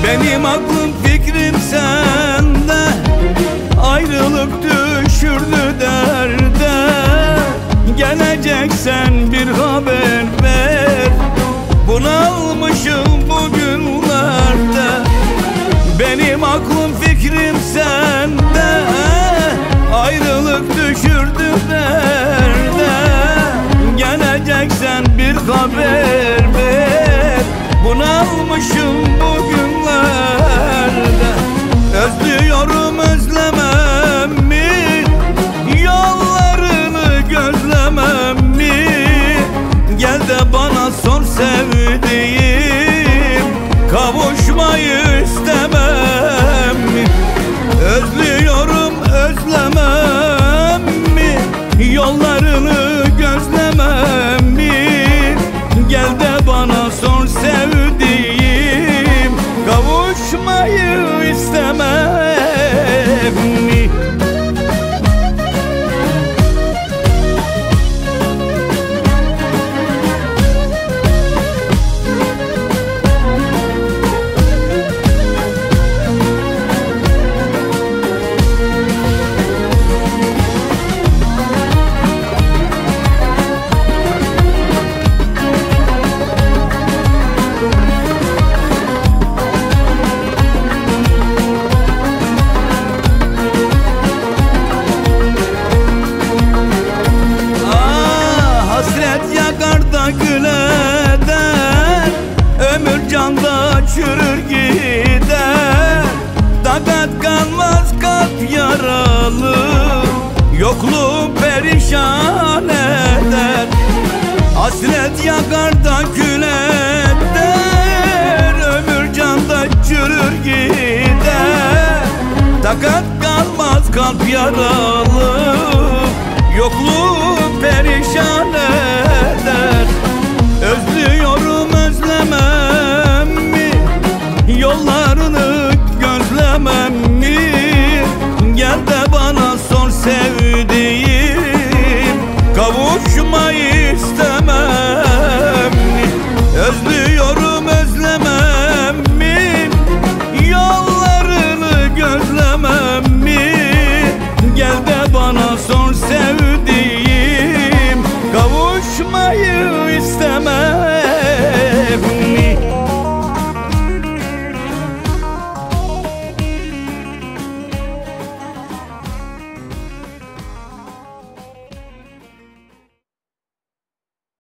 Benim aklım fikrim sende, ayrılık düşürdü derde. Geleceksen bir haber ver, bunalmışım bugünlerde. Benim aklım fikrim sende, ayrılık düşürdü derde. Geleceksen bir haber ver, bunalmışım bugünlerde. Özlüyorum özlemem mi, yollarını gözlemem mi? Gel de bana sor sevdiğim, kavuşmayı istemem mi? Özlüyorum özlemem mi, yollarını gözlemem mi? Gel de bana sor sevdiğim, kavuşmayı istemem mi? Güleden ömür canda çürür gider. Takat kalmaz kalp yaralı, yokluğu perişan eder. Hasret yakar da kül eder, ömür canda çürür gider. Takat kalmaz kalp yaralı, yokluğu perişan eder. Özlüyorum özlemem mi, yollarını gözlemem mi? Gel de bana sor sevdiğim, kavuşmayı istemem mi?